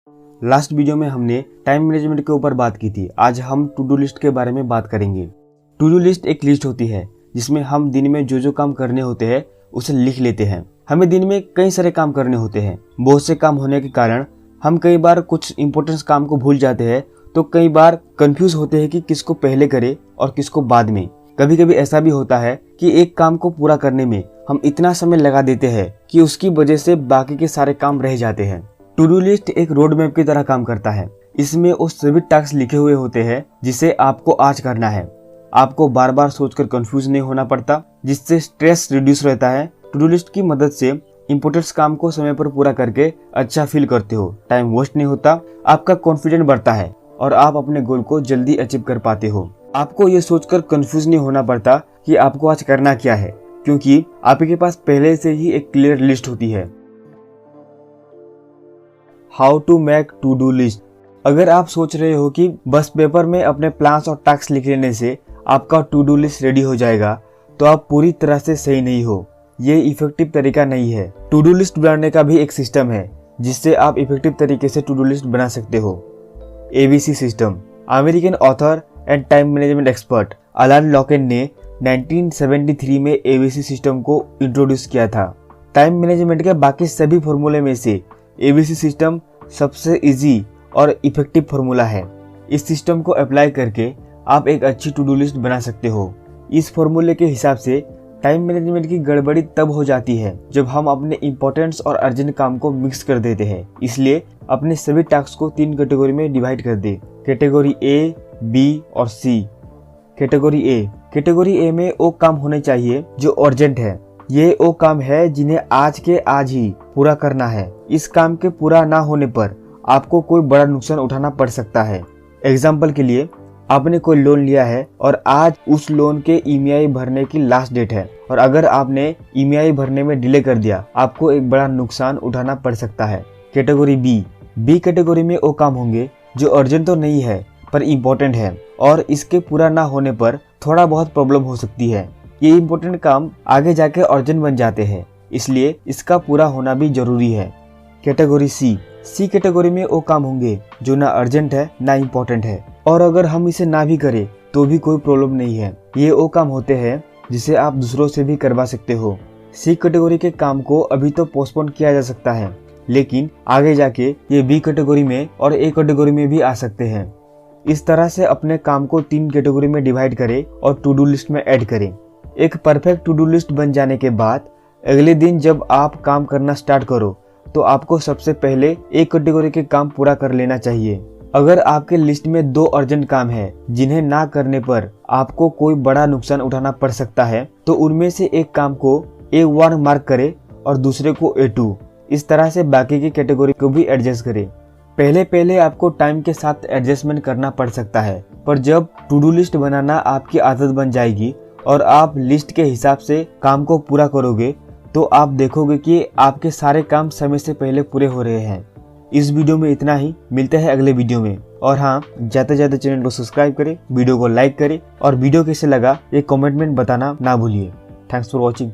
Last video में हमने time management के ऊपर बात की थी। आज हम टू डू लिस्ट के बारे में बात करेंगे। टू डू लिस्ट एक लिस्ट होती है जिसमें हम दिन में जो जो काम करने होते हैं उसे लिख लेते हैं। हमें दिन में कई सारे काम करने होते हैं। बहुत से काम होने के कारण हम कई बार कुछ इंपॉर्टेंट काम को भूल जाते हैं, तो कई बार कंफ्यूज होते हैं कि किसको पहले करें और किसको बाद में। कभी कभी ऐसा भी होता है कि एक काम को पूरा करने में हम इतना समय लगा देते हैं कि उसकी वजह से बाकी के सारे काम रह जाते हैं। टू डू लिस्ट एक रोड मैप की तरह काम करता है। इसमें वो सभी टास्क लिखे हुए होते हैं जिसे आपको आज करना है। आपको बार बार सोचकर कंफ्यूज नहीं होना पड़ता, जिससे स्ट्रेस रिड्यूस रहता है। टू डू लिस्ट की मदद से इंपॉर्टेंट काम को समय पर पूरा करके अच्छा फील करते हो, टाइम वेस्ट नहीं होता, आपका कॉन्फिडेंस बढ़ता है और आप अपने गोल को जल्दी अचीव कर पाते हो। आपको ये सोचकर कंफ्यूज नहीं होना पड़ता कि आपको आज करना क्या है, क्योंकि आपके पास पहले से ही एक क्लियर लिस्ट होती है। How to make to do list. अगर आप सोच रहे हो कि बस पेपर में अपने प्लान्स और टास्क लिख लेने से आपका टू डू लिस्ट रेडी हो जाएगा, तो आप पूरी तरह से सही नहीं हो। ये इफेक्टिव तरीका नहीं है। टू डू लिस्ट बनाने का भी एक सिस्टम है जिससे आप इफेक्टिव तरीके से टू डू लिस्ट बना सकते हो। ABC system. American author and time management expert अलान लॉकेन ने 1973 में ABC सिस्टम को इंट्रोड्यूस किया था। टाइम मैनेजमेंट के बाकी सभी फॉर्मूले में से ABC सिस्टम सबसे इजी और इफेक्टिव फॉर्मूला है। इस सिस्टम को अप्लाई करके आप एक अच्छी टू डू लिस्ट बना सकते हो। इस फॉर्मूले के हिसाब से टाइम मैनेजमेंट की गड़बड़ी तब हो जाती है जब हम अपने इम्पोर्टेंस और अर्जेंट काम को मिक्स कर देते हैं। इसलिए अपने सभी टास्क को 3 कैटेगरी में डिवाइड कर दे। कैटेगरी A, B और C। कैटेगरी A में वो काम होने चाहिए जो अर्जेंट है। ये वो काम है जिन्हें आज के आज ही पूरा करना है। इस काम के पूरा ना होने पर आपको कोई बड़ा नुकसान उठाना पड़ सकता है। एग्जाम्पल के लिए, आपने कोई लोन लिया है और आज उस लोन के EMI भरने की लास्ट डेट है, और अगर आपने EMI भरने में डिले कर दिया, आपको एक बड़ा नुकसान उठाना पड़ सकता है। कैटेगरी बी कैटेगरी में वो काम होंगे जो अर्जेंट तो नहीं है पर इम्पोर्टेंट है, और इसके पूरा ना होने पर थोड़ा बहुत प्रॉब्लम हो सकती है। ये इम्पोर्टेंट काम आगे जाके अर्जेंट बन जाते हैं, इसलिए इसका पूरा होना भी जरूरी है। कैटेगरी सी कैटेगरी में वो काम होंगे जो ना अर्जेंट है ना इम्पोर्टेंट है, और अगर हम इसे ना भी करें तो भी कोई प्रॉब्लम नहीं है। ये वो काम होते हैं जिसे आप दूसरों से भी करवा सकते हो। सी कैटेगरी के काम को अभी तो पोस्टपोन किया जा सकता है, लेकिन आगे जाके ये B कैटेगरी में और A कैटेगरी में भी आ सकते हैं। इस तरह से अपने काम को 3 कैटेगरी में डिवाइड करें और टू डू लिस्ट में ऐड करें। एक परफेक्ट टू डू लिस्ट बन जाने के बाद अगले दिन जब आप काम करना स्टार्ट करो तो आपको सबसे पहले एक कैटेगरी के काम पूरा कर लेना चाहिए। अगर आपके लिस्ट में 2 अर्जेंट काम है जिन्हें ना करने पर आपको कोई बड़ा नुकसान उठाना पड़ सकता है, तो उनमें से एक काम को A1 मार्क करें और दूसरे को A2। इस तरह से बाकी की कैटेगरी को भी एडजस्ट करें। पहले आपको टाइम के साथ एडजस्टमेंट करना पड़ सकता है, पर जब टू डू लिस्ट बनाना आपकी आदत बन जाएगी और आप लिस्ट के हिसाब से काम को पूरा करोगे, तो आप देखोगे कि आपके सारे काम समय से पहले पूरे हो रहे हैं। इस वीडियो में इतना ही। मिलते हैं अगले वीडियो में। और हाँ, ज़्यादा से ज़्यादा चैनल को सब्सक्राइब करें, वीडियो को लाइक करें और वीडियो कैसे लगा ये कमेंट में बताना ना भूलिए। Thanks for watching.